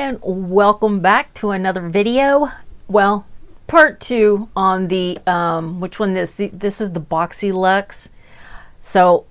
and welcome back to another video. Well, part 2 on the which one this is the BOXY LUXE. So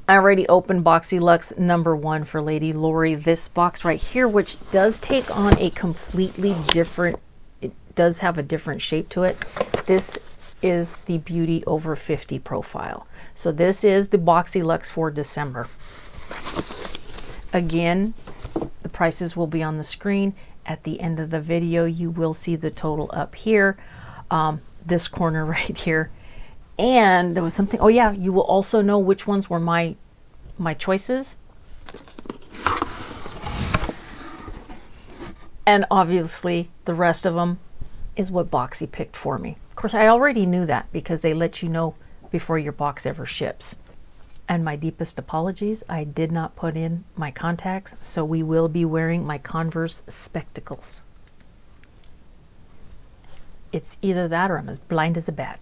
I already opened BOXY LUXE number 1 for Lady Lori. This box right here, which does take on a completely different, it does have a different shape to it. This is the Beauty Over 50 profile. So this is the BOXY LUXE for December. Again, the prices will be on the screen. At the end of the video, you will see the total up here, this corner right here. And there was something, oh yeah, you will also know which ones were my choices. And obviously the rest of them is what Boxy picked for me. Of course, I already knew that because they let you know before your box ever ships. And my deepest apologies, I did not put in my contacts, so we will be wearing my Converse spectacles. It's either that or I'm as blind as a bat.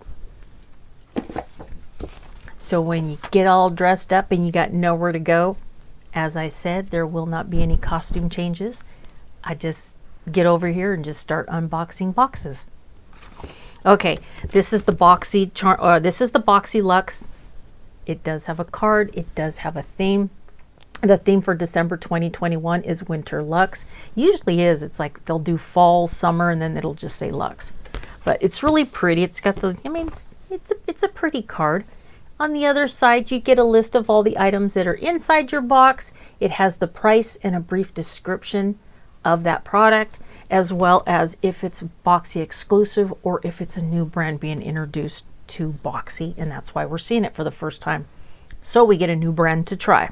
So when you get all dressed up and you got nowhere to go, as I said, there will not be any costume changes. I just get over here and just start unboxing boxes. Okay, this is the BOXY LUXE. It does have a card. It does have a theme. The theme for December 2021 is Winter Luxe. Usually is. It's like they'll do fall, summer, and then it'll just say Luxe. But it's really pretty. It's got the, I mean, it's a pretty card. On the other side, you get a list of all the items that are inside your box. It has the price and a brief description of that product, as well as if it's Boxy exclusive or if it's a new brand being introduced to Boxy, and that's why we're seeing it for the first time. So we get a new brand to try.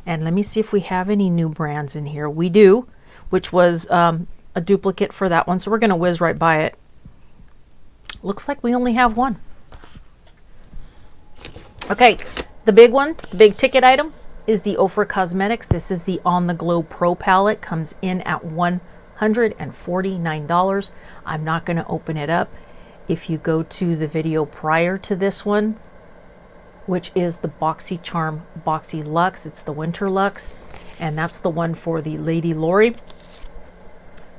And let me see if we have any new brands in here. We do, which was a duplicate for that one, so we're going to whiz right by it. Looks like we only have one. Okay, the big one, the big ticket item is the Ofra Cosmetics. This is the On the Glow Pro palette. Comes in at $149. I'm not going to open it up. If you go to the video prior to this one, which is the BoxyCharm BOXY LUXE, it's the Winter Luxe, and that's the one for the Lady Lori.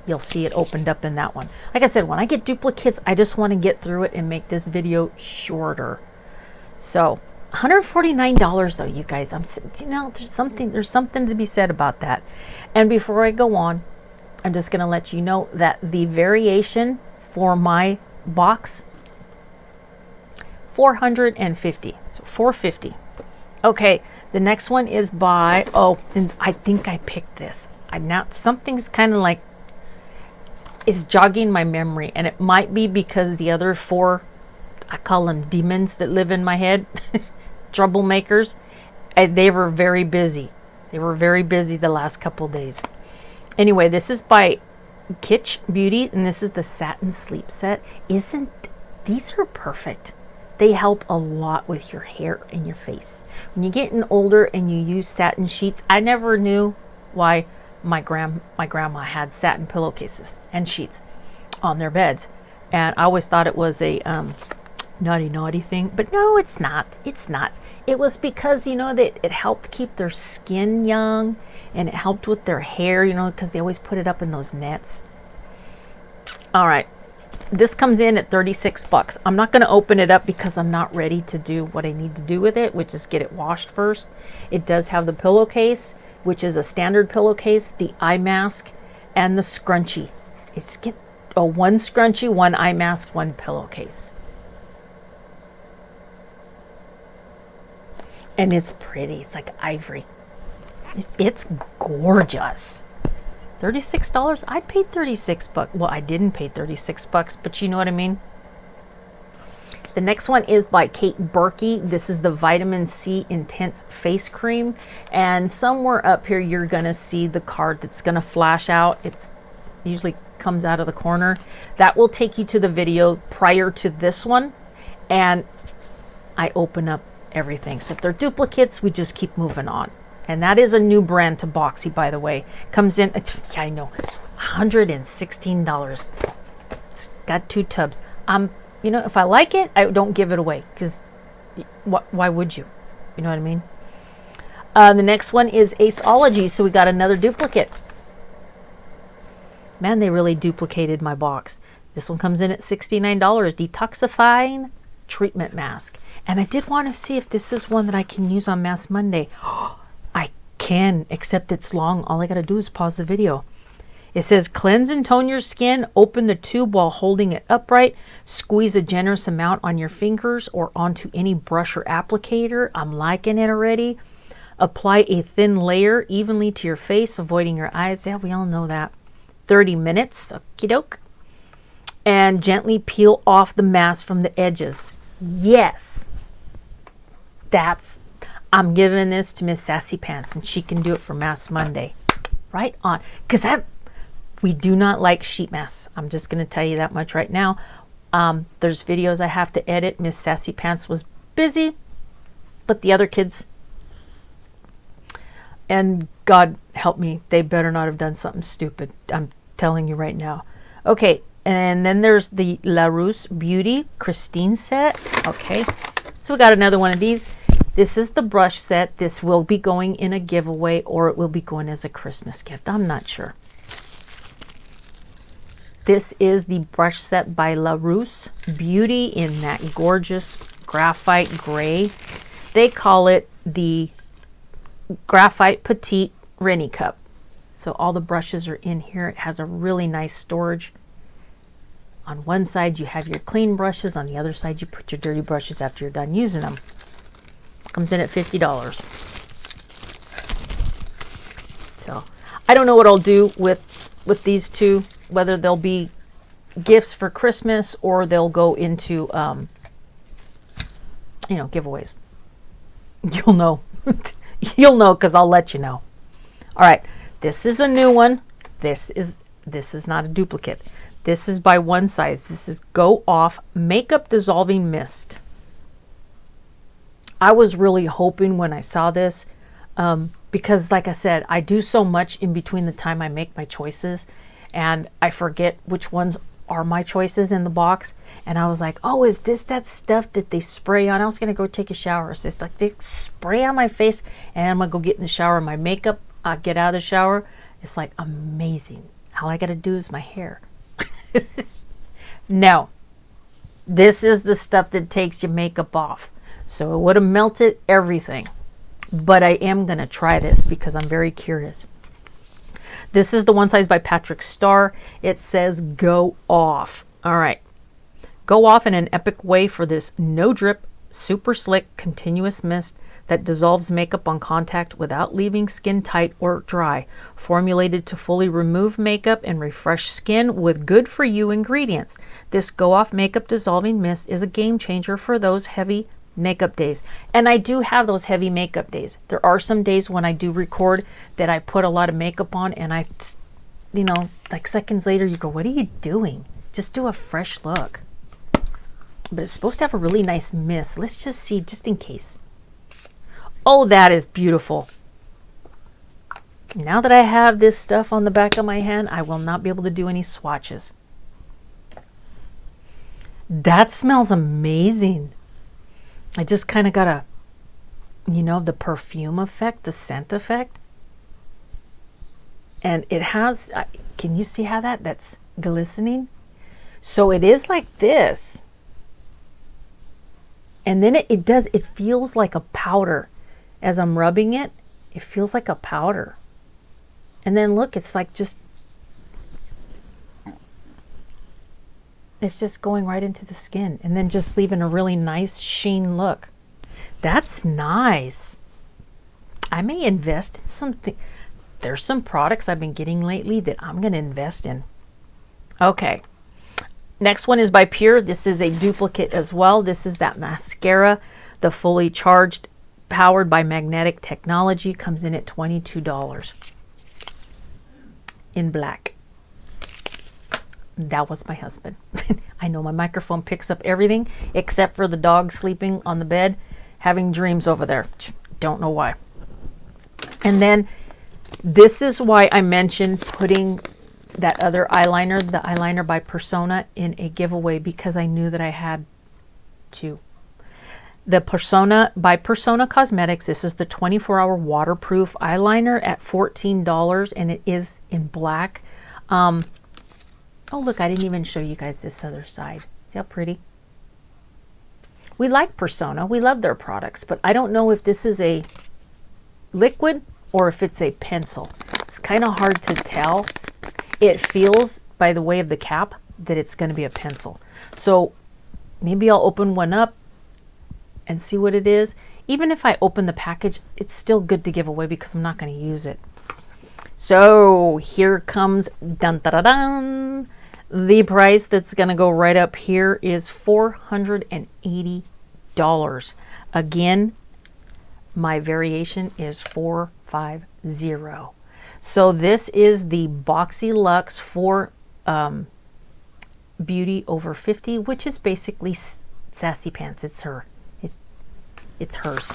You'll see it opened up in that one. Like I said, when I get duplicates, I just want to get through it and make this video shorter. So $149 though, you guys. You know, there's something to be said about that. And before I go on, I'm just going to let you know that the variation for my box, $450, so $450. Okay, the next one is by, oh, and I think I picked this. I'm not, something's kind of like, it's jogging my memory, and it might be because the other 4, I call them demons that live in my head, troublemakers, and they were very busy. They were very busy the last couple days. Anyway, this is by Kitsch Beauty, and this is the satin sleep set. These are perfect. They help a lot with your hair and your face. When you're getting older and you use satin sheets, I never knew why my grandma had satin pillowcases and sheets on their beds, and I always thought it was a naughty thing, but no, it's not. It's not. It was because, you know, that it helped keep their skin young, and it helped with their hair, you know, because they always put it up in those nets. All right, this comes in at 36 bucks. I'm not going to open it up because I'm not ready to do what I need to do with it, which is get it washed first. It does have the pillowcase, which is a standard pillowcase, the eye mask, and the scrunchie. It's one scrunchie, one eye mask, one pillowcase. And it's pretty. It's like ivory. It's gorgeous. $36. I paid 36 bucks. Well, I didn't pay 36 bucks, but you know what I mean. The next one is by Kate Berkey. This is the Vitamin C Intense Face Cream. And somewhere up here, you're going to see the card that's going to flash out. It's usually comes out of the corner. That will take you to the video prior to this one. And I open up everything. So if they're duplicates, we just keep moving on. And that is a new brand to Boxy, by the way. Comes in, yeah, I know, $116. It's got 2 tubs. You know, if I like it, I don't give it away, because why would you? You know what I mean? The next one is Aceology, so we got another duplicate. Man, they really duplicated my box. This one comes in at $69. Detoxifying treatment mask. And I did want to see if this is one that I can use on Mass Monday. I can, except it's long. All I got to do is pause the video. It says, cleanse and tone your skin. Open the tube while holding it upright. Squeeze a generous amount on your fingers or onto any brush or applicator. I'm liking it already. Apply a thin layer evenly to your face, avoiding your eyes. Yeah, we all know that. 30 minutes. Okie doke. And gently peel off the mask from the edges. Yes. I'm giving this to Miss Sassy Pants, and she can do it for Mass Monday. Right on. Because we do not like sheet masks. I'm just going to tell you that much right now. There's videos I have to edit. Miss Sassy Pants was busy, but the other kids, and God help me, they better not have done something stupid. I'm telling you right now. Okay, and then there's the La Rousse Beauty Christine set. Okay, so we got another one of these. This is the brush set. This will be going in a giveaway, or it will be going as a Christmas gift. I'm not sure. This is the brush set by La Rousse Beauty in that gorgeous graphite gray. They call it the Graphite Petite Rennie Cup. So all the brushes are in here. It has a really nice storage. On one side you have your clean brushes. On the other side you put your dirty brushes after you're done using them. Comes in at $50. So I don't know what I'll do with these two. Whether they'll be gifts for Christmas or they'll go into, giveaways. You'll know. You'll know because I'll let you know. All right. This is a new one. This is not a duplicate. This is by One Size. This is Go Off Makeup Dissolving Mist. I was really hoping when I saw this, because like I said, I do so much in between the time I make my choices. And I forget which ones are my choices in the box. And I was like, oh, is this that stuff that they spray on? I was going to go take a shower. So it's like they spray on my face and I'm going to go get in the shower. My makeup, I get out of the shower. It's like amazing. All I got to do is my hair. No, this is the stuff that takes your makeup off. So it would have melted everything. But I am going to try this because I'm very curious. This is the One Size by Patrick Starr. It says Go Off. All right. Go off in an epic way for this no drip, super slick, continuous mist that dissolves makeup on contact without leaving skin tight or dry. Formulated to fully remove makeup and refresh skin with good for you ingredients. This Go Off makeup dissolving mist is a game changer for those heavy makeup days. And I do have those heavy makeup days. There are some days when I do record that I put a lot of makeup on and I, like seconds later you go, what are you doing? Just do a fresh look. But it's supposed to have a really nice mist. Let's just see, just in case. Oh, that is beautiful. Now that I have this stuff on the back of my hand, I will not be able to do any swatches. That smells amazing. I just kind of got the perfume effect, the scent effect. And it has, can you see how that's glistening? So it is like this. And then it feels like a powder. As I'm rubbing it, it feels like a powder. And then look, it's like it's just going right into the skin and then just leaving a really nice sheen look. That's nice. I may invest in something. There's some products I've been getting lately that I'm going to invest in. Okay. Next one is by Pure. This is a duplicate as well. This is that mascara, the fully charged, powered by magnetic technology. Comes in at $22 in black. That was my husband. I know my microphone picks up everything except for the dog sleeping on the bed, having dreams over there. Don't know why. And then this is why I mentioned putting that other eyeliner, the eyeliner by Persona, in a giveaway, because I knew that I had to. The Persona by Persona Cosmetics. This is the 24-hour waterproof eyeliner at $14, and it is in black. Oh, look, I didn't even show you guys this other side. See how pretty? We like Persona. We love their products, but I don't know if this is a liquid or if it's a pencil. It's kind of hard to tell. It feels, by the way of the cap, that it's going to be a pencil. So maybe I'll open one up and see what it is. Even if I open the package, it's still good to give away because I'm not going to use it. So here comes, dun, dun, dun, dun. The price that's going to go right up here is $480. Again, my variation is 450. So this is the BOXY LUXE for Beauty over 50, which is basically Sassy Pants. It's her. It's hers.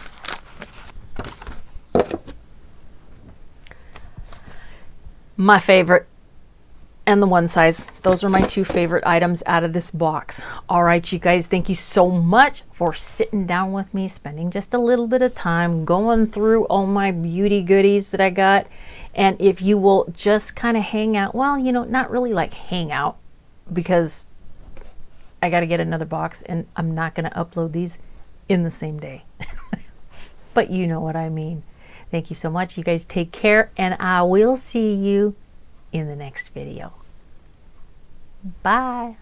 My favorite and the one size. Those are my two favorite items out of this box. All right, you guys, thank you so much for sitting down with me, spending just a little bit of time going through all my beauty goodies that I got. And if you will just kind of hang out, well, you know, not really like hang out, because I got to get another box and I'm not going to upload these in the same day. But you know what I mean. Thank you so much. You guys take care, and I will see you in the next video. Bye.